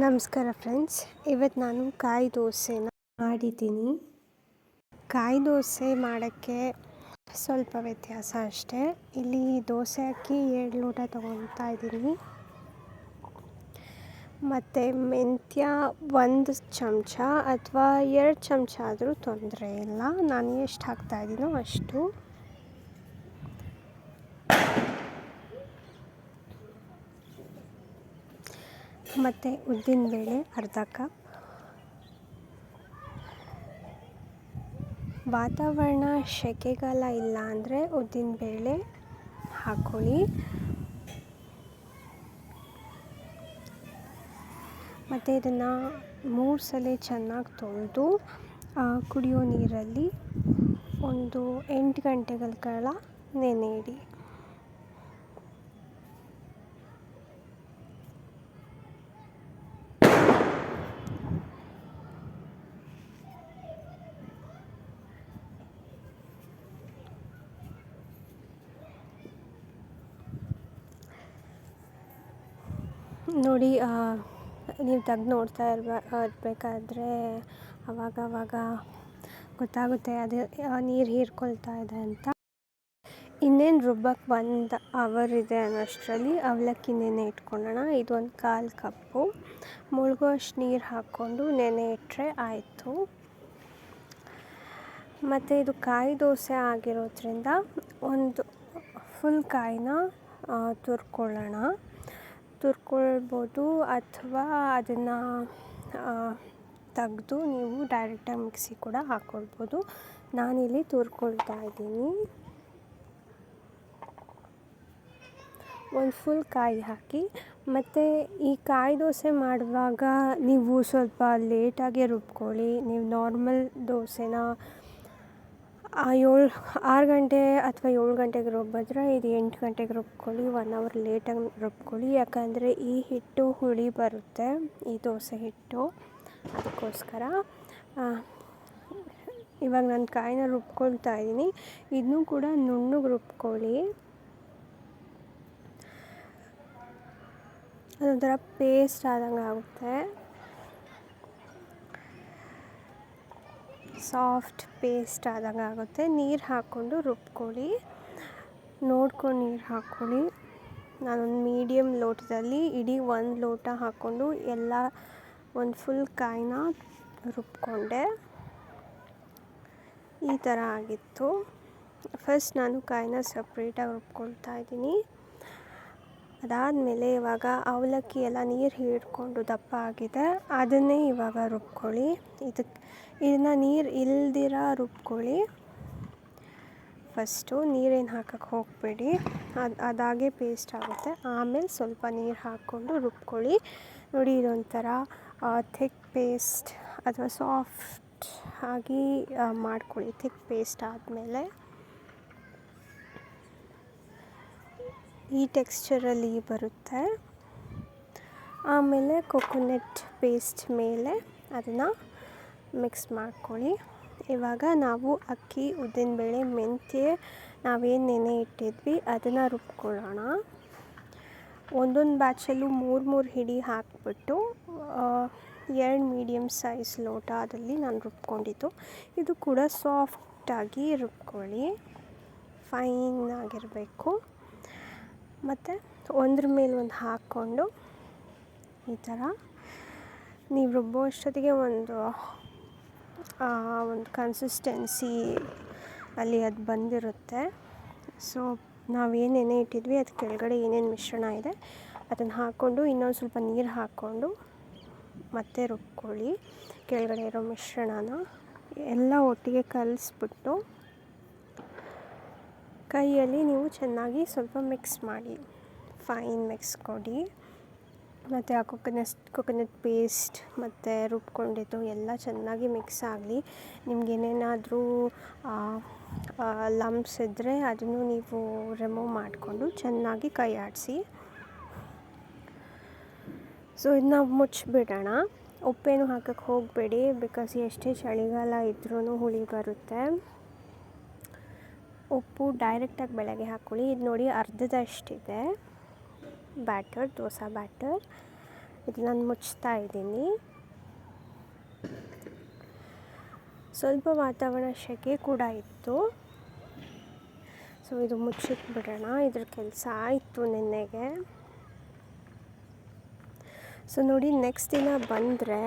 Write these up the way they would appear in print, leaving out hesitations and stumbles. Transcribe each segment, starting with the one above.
ನಮಸ್ಕಾರ ಫ್ರೆಂಡ್ಸ್, ಇವತ್ತು ನಾನು ಕಾಯಿ ದೋಸೆನ ಮಾಡಿದ್ದೀನಿ. ಕಾಯಿ ದೋಸೆ ಮಾಡೋಕ್ಕೆ ಸ್ವಲ್ಪ ವ್ಯತ್ಯಾಸ ಅಷ್ಟೇ. ಇಲ್ಲಿ ದೋಸೆ ಅಕ್ಕಿ 2 ಲೋಟ ತೊಗೊತಾ ಇದ್ದೀನಿ. ಮತ್ತು ಮೆಂತ್ಯ 1 ಚಮಚ ಅಥವಾ 2 ಚಮಚ ಆದರೂ ತೊಂದರೆ ಇಲ್ಲ. ನಾನು ಎಷ್ಟು ಹಾಕ್ತಾಯಿದ್ದೀನೋ ಅಷ್ಟು. ಮತ್ತು ಉದ್ದಿನಬೇಳೆ ಅರ್ಧ ಕಪ್. ವಾತಾವರಣ ಸೆಕೆಗಾಲ ಇಲ್ಲ ಅಂದರೆ ಉದ್ದಿನಬೇಳೆ ಹಾಕ್ಕೊಳ್ಳಿ. ಮತ್ತು ಇದನ್ನು 3 ಸಲ ಚೆನ್ನಾಗಿ ತೊಳೆದು ಕುಡಿಯೋ ನೀರಲ್ಲಿ ಒಂದು 8 ಗಂಟೆಗಳ ಕಾಲ ನೆನೆ ಇಡಿ. ನೋಡಿ, ನೀವು ನೋಡ್ತಾ ಇರಬೇಕಾದ್ರೆ ಅವಾಗ ಗೊತ್ತಾಗುತ್ತೆ ಅದು ನೀರು ಹೀರ್ಕೊಳ್ತಾ ಇದೆ ಅಂತ. ಇನ್ನೇನು ರುಬ್ಬಕ್ಕೆ 1 ಅವರ್ ಇದೆ ಅನ್ನೋಷ್ಟರಲ್ಲಿ ಅವಲಕ್ಕಿ ನೆನೆ ಇಟ್ಕೊಳ್ಳೋಣ. ಇದು 1/4 ಕಪ್ಪು ಮುಳುಗುವಷ್ಟು ನೀರು ಹಾಕ್ಕೊಂಡು ನೆನೆ ಇಟ್ಟರೆ ಆಯಿತು. ಮತ್ತು ಇದು ಕಾಯಿ ದೋಸೆ ಆಗಿರೋದ್ರಿಂದ ಒಂದು ಫುಲ್ ಕಾಯಿನ ತುರ್ಕೊಳ್ಬೋದು ಅಥವಾ ಅದನ್ನು ತೆಗೆದು ನೀವು ಡೈರೆಕ್ಟಾಗಿ ಮಿಕ್ಸಿ ಕೂಡ ಹಾಕ್ಕೊಳ್ಬೋದು. ನಾನಿಲ್ಲಿ ತುರ್ಕೊಳ್ತಾ ಇದ್ದೀನಿ. ಒಂದು ಫುಲ್ ಕಾಯಿ ಹಾಕಿ. ಮತ್ತು ಈ ಕಾಯಿ ದೋಸೆ ಮಾಡುವಾಗ ನೀವು ಸ್ವಲ್ಪ ಲೇಟಾಗೆ ರುಬ್ಕೊಳ್ಳಿ. ನೀವು ನಾರ್ಮಲ್ ದೋಸೆನ 6 ಗಂಟೆ ಅಥವಾ 7 ಗಂಟೆಗೆ ರುಬ್ಬಿದ್ರೆ ಇದು 8 ಗಂಟೆಗೆ ರುಬ್ಕೊಳ್ಳಿ. 1 ಅವರ್ ಲೇಟಾಗಿ ರುಬ್ಕೊಳ್ಳಿ. ಯಾಕಂದರೆ ಈ ಹಿಟ್ಟು ಹುಳಿ ಬರುತ್ತೆ, ಈ ದೋಸೆ ಹಿಟ್ಟು, ಅದಕ್ಕೋಸ್ಕರ. ಇವಾಗ ನಾನು ಕಾಯಿನ ರುಬ್ಕೊಳ್ತಾ ಇದ್ದೀನಿ. ಇದನ್ನೂ ಕೂಡ ನುಣ್ಣಗೆ ರುಬ್ಕೊಳ್ಳಿ. ಅದೊಂಥರ ಪೇಸ್ಟ್ ಆದಂಗೆ ಆಗುತ್ತೆ, ಸಾಫ್ಟ್ ಪೇಸ್ಟ್ ಆದಂಗೆ ಆಗುತ್ತೆ. ನೀರು ಹಾಕ್ಕೊಂಡು ರುಬ್ಕೊಳ್ಳಿ. ನೋಡ್ಕೊಂಡು ನೀರು ಹಾಕ್ಕೊಳ್ಳಿ. ನಾನೊಂದು ಮೀಡಿಯಮ್ ಲೋಟದಲ್ಲಿ ಇಡೀ 1 ಲೋಟ ಹಾಕ್ಕೊಂಡು ಎಲ್ಲ ಒಂದು ಫುಲ್ ಕಾಯಿನ ರುಬ್ಕೊಂಡೆ. ಈ ಥರ ಆಗಿತ್ತು. ಫಸ್ಟ್ ನಾನು ಕಾಯಿನ ಸಪ್ರೇಟಾಗಿ ರುಬ್ಕೊಳ್ತಾ ಇದ್ದೀನಿ. ಅದಾದಮೇಲೆ ಇವಾಗ ಅವಲಕ್ಕಿ ಎಲ್ಲ ನೀರು ಹೀರ್ಕೊಂಡು ದಪ್ಪ ಆಗಿದೆ, ಅದನ್ನೇ ಇವಾಗ ರುಬ್ಕೊಳ್ಳಿ. ಇದನ್ನು ನೀರು ಇಲ್ದಿರ ರುಬ್ಕೊಳ್ಳಿ. ಫಸ್ಟು ನೀರೇನು ಹಾಕಕ್ಕೆ ಹೋಗಬೇಡಿ, ಅದಾಗೆ ಪೇಸ್ಟ್ ಆಗುತ್ತೆ. ಆಮೇಲೆ ಸ್ವಲ್ಪ ನೀರು ಹಾಕ್ಕೊಂಡು ರುಬ್ಕೊಳ್ಳಿ. ನೋಡಿ, ಇದೊಂಥರ ಥಿಕ್ ಪೇಸ್ಟ್ ಅಥವಾ ಸಾಫ್ಟ್ ಆಗಿ ಮಾಡ್ಕೊಳ್ಳಿ. ಥಿಕ್ ಪೇಸ್ಟ್ ಆದಮೇಲೆ ಈ ಟೆಕ್ಸ್ಚರಲ್ಲಿ ಬರುತ್ತೆ. ಆಮೇಲೆ ಕೊಕೊನಟ್ ಪೇಸ್ಟ್ ಮೇಲೆ ಅದನ್ನು ಮಿಕ್ಸ್ ಮಾಡ್ಕೊಳ್ಳಿ. ಇವಾಗ ನಾವು ಅಕ್ಕಿ, ಉದ್ದಿನಬೇಳೆ, ಮೆಂತ್ಯ ನಾವೇನು ನೆನೆ ಇಟ್ಟಿದ್ವಿ ಅದನ್ನು ರುಬ್ಕೊಳ್ಳೋಣ. ಒಂದೊಂದು ಬ್ಯಾಚಲ್ಲೂ 3 ಹಿಡಿ ಹಾಕಿಬಿಟ್ಟು 2 ಮೀಡಿಯಮ್ ಸೈಜ್ ಲೋಟದಲ್ಲಿ ನಾನು ರುಬ್ಕೊಂಡಿದ್ದು. ಇದು ಕೂಡ ಸಾಫ್ಟಾಗಿ ರುಬ್ಕೊಳ್ಳಿ, ಫೈನ್ ಆಗಿರಬೇಕು. ಮತ್ತು ಒಂದ್ರ ಮೇಲೆ ಒಂದು ಹಾಕ್ಕೊಂಡು ಈ ಥರ ನೀವು ರುಬ್ಬೋ ಅಷ್ಟೊತ್ತಿಗೆ ಒಂದು ಕನ್ಸಿಸ್ಟೆನ್ಸಿ ಅಲ್ಲಿ ಅದು ಬಂದಿರುತ್ತೆ. ಸೊ ನಾವೇನು ನೆನೆ ಇಟ್ಟಿದ್ವಿ ಅದು ಕೆಳಗಡೆ ಏನೇನು ಮಿಶ್ರಣ ಇದೆ ಅದನ್ನು ಹಾಕ್ಕೊಂಡು ಇನ್ನೊಂದು ಸ್ವಲ್ಪ ನೀರು ಹಾಕ್ಕೊಂಡು ಮತ್ತೆ ರುಬ್ಕೊಳ್ಳಿ. ಕೆಳಗಡೆ ಇರೋ ಮಿಶ್ರಣನ ಎಲ್ಲ ಒಟ್ಟಿಗೆ ಕಲಿಸ್ಬಿಟ್ಟು ಕೈಯಲ್ಲಿ ನೀವು ಚೆನ್ನಾಗಿ ಸ್ವಲ್ಪ ಮಿಕ್ಸ್ ಮಾಡಿ, ಫೈನ್ ಮಿಕ್ಸ್ ಕೊಡಿ. ಮತ್ತು ಆ ಕೊಕೊನಟ್ ಪೇಸ್ಟ್ ಮತ್ತು ರುಬ್ಕೊಂಡಿದ್ದು ಎಲ್ಲ ಚೆನ್ನಾಗಿ ಮಿಕ್ಸ್ ಆಗಲಿ. ನಿಮಗೇನೇನಾದರೂ ಲಂಪ್ಸ್ ಇದ್ದರೆ ಅದನ್ನು ನೀವು ರಿಮೂವ್ ಮಾಡಿಕೊಂಡು ಚೆನ್ನಾಗಿ ಕೈ ಆಡಿಸಿ. ಸೊ ಇದನ್ನ ಮುಚ್ಚಿಬಿಡೋಣ. ಉಪ್ಪೇನು ಹಾಕಕ್ಕೆ ಹೋಗಬೇಡಿ, ಬಿಕಾಸ್ ಎಷ್ಟೇ ಚಳಿಗಾಲ ಇದ್ರೂ ಹುಳಿ ಬರುತ್ತೆ. ಉಪ್ಪು ಡೈರೆಕ್ಟಾಗಿ ಬೆಳಗ್ಗೆ ಹಾಕ್ಕೊಳ್ಳಿ. ಇದು ನೋಡಿ ಅರ್ಧದಷ್ಟಿದೆ ಬ್ಯಾಟರ್, ದೋಸೆ ಬ್ಯಾಟರ್. ಇದು ನಾನು ಮುಚ್ತಾ ಇದ್ದೀನಿ. ಸ್ವಲ್ಪ ವಾತಾವರಣ ಸೆಕೆ ಕೂಡ ಇತ್ತು, ಸೊ ಇದು ಮುಚ್ಚಿಟ್ಬಿಡೋಣ. ಇದ್ರ ಕೆಲಸ ಆಯಿತು ನೆನ್ನೆಗೆ. ಸೊ ನೋಡಿ, ನೆಕ್ಸ್ಟ್ ದಿನ ಬಂದರೆ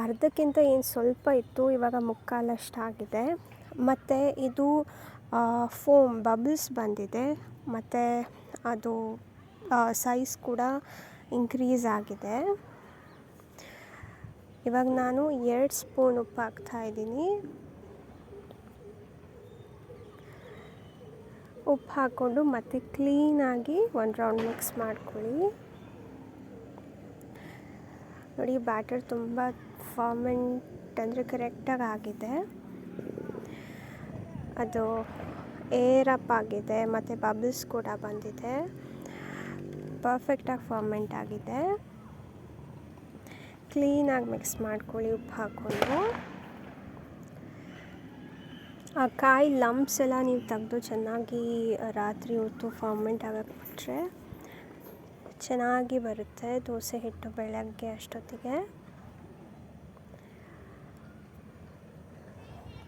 ಅರ್ಧಕ್ಕಿಂತ ಏನು ಸ್ವಲ್ಪ ಇತ್ತು, ಇವಾಗ ಮುಕ್ಕಾಲಷ್ಟಾಗಿದೆ. ಮತ್ತು ಇದು ಫೋಮ್ ಬಬಲ್ಸ್ ಬಂದಿದೆ, ಮತ್ತು ಅದು ಸೈಜ್ ಕೂಡ ಇನ್ಕ್ರೀಸ್ ಆಗಿದೆ. ಇವಾಗ ನಾನು 2 ಸ್ಪೂನ್ ಉಪ್ಪು ಹಾಕ್ತಾಯಿದ್ದೀನಿ. ಉಪ್ಪು ಹಾಕ್ಕೊಂಡು ಮತ್ತೆ ಕ್ಲೀನಾಗಿ ಒಂದು ರೌಂಡ್ ಮಿಕ್ಸ್ ಮಾಡ್ಕೊಳ್ಳಿ. ನೋಡಿ, ಬ್ಯಾಟರ್ ತುಂಬ ಫಾರ್ಮೆಂಟ್ ಅಂದರೆ ಕರೆಕ್ಟಾಗಿ ಆಗಿದೆ. ಅದು ಏರ್ ಅಪ್ ಆಗಿದೆ ಮತ್ತು ಬಬಲ್ಸ್ ಕೂಡ ಬಂದಿದೆ. ಪರ್ಫೆಕ್ಟಾಗಿ ಫಾರ್ಮೆಂಟ್ ಆಗಿದೆ. ಕ್ಲೀನಾಗಿ ಮಿಕ್ಸ್ ಮಾಡ್ಕೊಳ್ಳಿ ಉಪ್ಪು ಹಾಕ್ಕೊಂಡು. ಆ ಕಾಯಿ ಲಂಪ್ಸ್ ಎಲ್ಲ ನೀವು ತೆಗೆದು ಚೆನ್ನಾಗಿ ರಾತ್ರಿ ಹೊತ್ತು ಫಾರ್ಮೆಂಟ್ ಆಗಕ್ಕೆ ಬಿಟ್ಟರೆ ಚೆನ್ನಾಗಿ ಬರುತ್ತೆ ದೋಸೆ ಹಿಟ್ಟು ಬೆಳಗ್ಗೆ ಅಷ್ಟೊತ್ತಿಗೆ.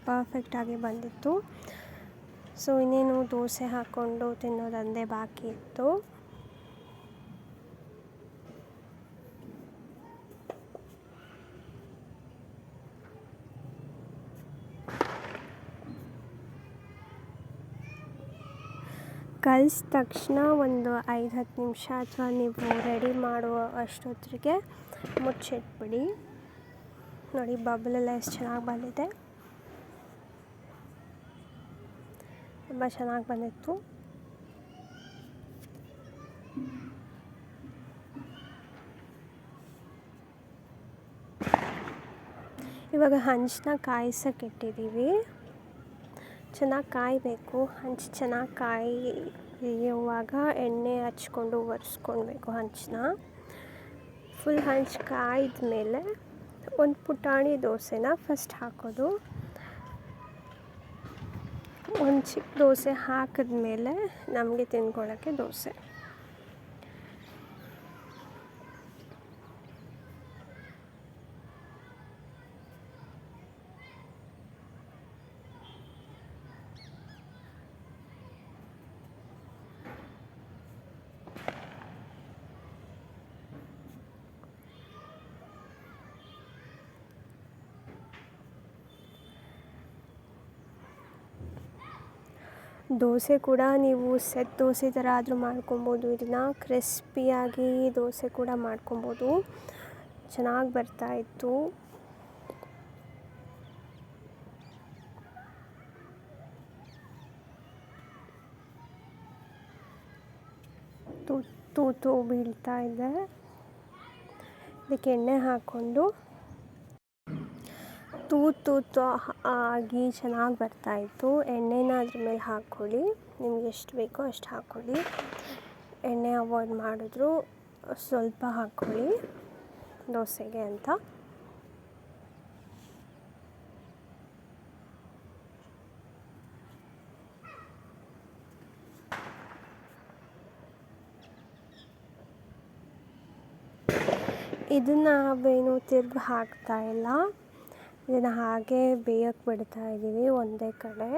ಪರ್ಫೆಕ್ಟಾಗಿ ಬಂದಿತ್ತು. ಸೊ ಇನ್ನೇನು ದೋಸೆ ಹಾಕ್ಕೊಂಡು ತಿನ್ನೋದಂದೇ ಬಾಕಿ ಇತ್ತು. ಕಲಿಸಿದ ತಕ್ಷಣ ಒಂದು 5-10 ನಿಮಿಷ ಅಥವಾ ನೀವು ರೆಡಿ ಮಾಡುವ ಅಷ್ಟೊತ್ತಿಗೆ ಮುಚ್ಚಿಟ್ಬಿಡಿ. ನೋಡಿ, ಬಬಲೆಲ್ಲ ಎಷ್ಟು ಚೆನ್ನಾಗಿ ಬಂದಿದೆ, ತುಂಬ ಚೆನ್ನಾಗಿ ಬಂದಿತ್ತು. ಇವಾಗ ಹಂಚನ್ನ ಕಾಯಿಸೋಕೆ ಇಟ್ಟಿದ್ದೀವಿ. ಚೆನ್ನಾಗಿ ಕಾಯಬೇಕು. ಹಂಚು ಚೆನ್ನಾಗಿ ಕಾಯುವಾಗ ಎಣ್ಣೆ ಹಚ್ಕೊಂಡು ಒರೆಸ್ಕೊಳ್ಬೇಕು ಹಂಚನ್ನ. ಫುಲ್ ಹಂಚು ಕಾಯ್ದ ಮೇಲೆ ಒಂದು ಪುಟಾಣಿ ದೋಸೆನ ಫಸ್ಟ್ ಹಾಕೋದು. ಒಂದು ಚಿಕ್ಕ ದೋಸೆ ಹಾಕಿದ್ಮೇಲೆ ನಮಗೆ ತಿನ್ಕೊಳ್ಳೋಕ್ಕೆ ದೋಸೆ. ದೋಸೆ ಕೂಡ ನೀವು ಸೆಟ್ ದೋಸೆ ಥರ ಆದರೂ ಮಾಡ್ಕೊಬೋದು. ಇದನ್ನು ಕ್ರಿಸ್ಪಿಯಾಗಿ ದೋಸೆ ಕೂಡ ಮಾಡ್ಕೊಬೋದು. ಚೆನ್ನಾಗಿ ಬರ್ತಾಯಿತ್ತು. ತೂತು ಬೀಳ್ತಾ ಇದೆ. ಇದಕ್ಕೆ ಎಣ್ಣೆ ಹಾಕ್ಕೊಂಡು ತೂತು ಆಗಿ ಚೆನ್ನಾಗಿ ಬರ್ತಾಯಿತ್ತು. ಎಣ್ಣೆನ ಅದ್ರ ಮೇಲೆ ಹಾಕ್ಕೊಳ್ಳಿ. ನಿಮ್ಗೆ ಎಷ್ಟು ಬೇಕೋ ಅಷ್ಟು ಹಾಕ್ಕೊಳ್ಳಿ. ಎಣ್ಣೆ ಅವಾಯ್ಡ್ ಮಾಡಿದ್ರು ಸ್ವಲ್ಪ ಹಾಕ್ಕೊಳ್ಳಿ ದೋಸೆಗೆ ಅಂತ. ಇದನ್ನು ನಾವೇನು ತಿರ್ಗಿ ಹಾಕ್ತಾಯಿಲ್ಲ, ಇದನ್ನು ಹಾಗೆ ಬೇಯಕ್ಕೆ ಬಿಡ್ತಾ ಇದ್ದೀವಿ ಒಂದೇ ಕಡೆ.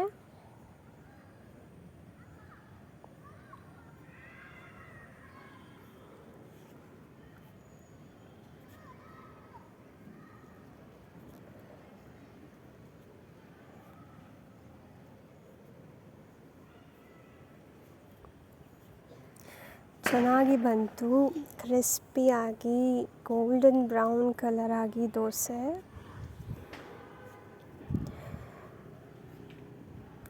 ಚೆನ್ನಾಗಿ ಬಂತು, ಕ್ರಿಸ್ಪಿಯಾಗಿ ಗೋಲ್ಡನ್ ಬ್ರೌನ್ ಕಲರ್ ಆಗಿ ದೋಸೆ.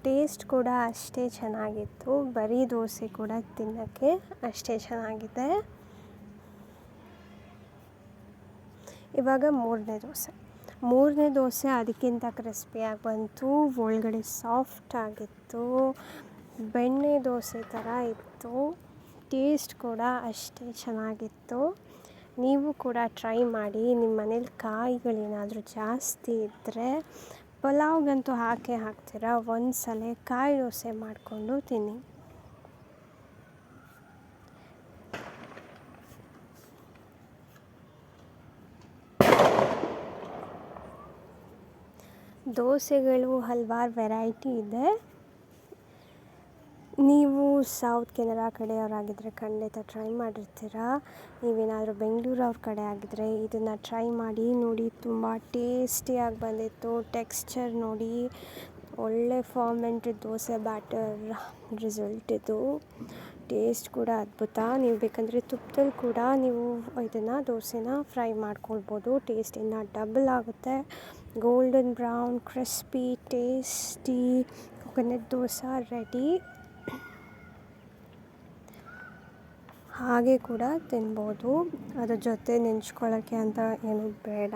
ಟೇಸ್ಟ್ ಕೂಡ ಅಷ್ಟೇ ಚೆನ್ನಾಗಿತ್ತು. ಬರೀ ದೋಸೆ ಕೂಡ ತಿನ್ನೋಕ್ಕೆ ಅಷ್ಟೇ ಚೆನ್ನಾಗಿದೆ. ಇವಾಗ ಮೂರನೇ ದೋಸೆ ಅದಕ್ಕಿಂತ ಕ್ರಿಸ್ಪಿಯಾಗಿ ಬಂತು. ಒಳಗಡೆ ಸಾಫ್ಟ್ ಆಗಿತ್ತು, ಬೆಣ್ಣೆ ದೋಸೆ ಥರ ಇತ್ತು. ಟೇಸ್ಟ್ ಕೂಡ ಅಷ್ಟೇ ಚೆನ್ನಾಗಿತ್ತು. ನೀವು ಕೂಡ ಟ್ರೈ ಮಾಡಿ. ನಿಮ್ಮ ಮನೇಲಿ ಕಾಯಿಗಳೇನಾದರೂ ಜಾಸ್ತಿ ಇದ್ದರೆ ಪಲಾವ್ಗಂತೂ ಹಾಕ್ತೀರಾ, ಒಂದು ಸಲ ಕಾಯಿ ದೋಸೆ ಮಾಡಿಕೊಂಡು ತಿನ್ನಿ. ದೋಸೆಗಳು ಹಲವಾರು ವೆರೈಟಿ ಇದೆ. ನೀವು ಸೌತ್ ಕೆನರಾ ಕಡೆಯವರಾಗಿದ್ದರೆ ಖಂಡಿತ ಟ್ರೈ ಮಾಡಿರ್ತೀರ. ನೀವೇನಾದರೂ ಬೆಂಗಳೂರವ್ರ ಕಡೆ ಆಗಿದ್ದರೆ ಇದನ್ನು ಟ್ರೈ ಮಾಡಿ ನೋಡಿ. ತುಂಬ ಟೇಸ್ಟಿಯಾಗಿ ಬಂದಿತ್ತು. ಟೆಕ್ಸ್ಚರ್ ನೋಡಿ, ಒಳ್ಳೆ ಫಾರ್ಮೆಂಟೆಡ್ ದೋಸೆ ಬ್ಯಾಟರ್ ರಿಸಲ್ಟ್ ಇದು. ಟೇಸ್ಟ್ ಕೂಡ ಅದ್ಭುತ. ನೀವು ಬೇಕಂದರೆ ತುಪ್ಪದಲ್ಲಿ ಕೂಡ ನೀವು ಇದನ್ನು ದೋಸೆನ ಫ್ರೈ ಮಾಡ್ಕೊಳ್ಬೋದು. ಟೇಸ್ಟ್ ಇನ್ನೂ ಡಬಲ್ ಆಗುತ್ತೆ. Golden brown crispy tasty coconut dosa ready. ಹಾಗೆ ಕೂಡ ತಿನ್ಬೋದು. ಅದ್ರ ಜೊತೆ ನೆಂಚ್ಕೊಳ್ಳೋಕ್ಕೆ ಅಂತ ಏನೂ ಬೇಡ.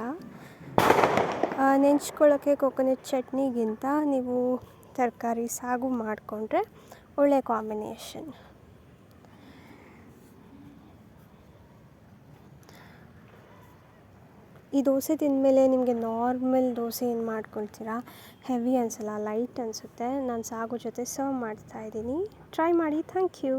ನೆಂಚ್ಕೊಳ್ಳೋಕ್ಕೆ ಕೊಕೊನಟ್ ಚಟ್ನಿಗಿಂತ ನೀವು ತರಕಾರಿ ಸಾಗು ಮಾಡಿಕೊಂಡ್ರೆ ಒಳ್ಳೆಯ ಕಾಂಬಿನೇಷನ್. ಈ ದೋಸೆ ತಿಂದಮೇಲೆ ನಿಮಗೆ ನಾರ್ಮಲ್ ದೋಸೆ ಏನು ಮಾಡ್ಕೊಳ್ತೀರಾ ಹೆವಿ ಅನಿಸಲ್ಲ, ಲೈಟ್ ಅನಿಸುತ್ತೆ. ನಾನು ಸಾಗು ಜೊತೆ ಸರ್ವ್ ಮಾಡ್ತಾಯಿದ್ದೀನಿ. ಟ್ರೈ ಮಾಡಿ. Thank you.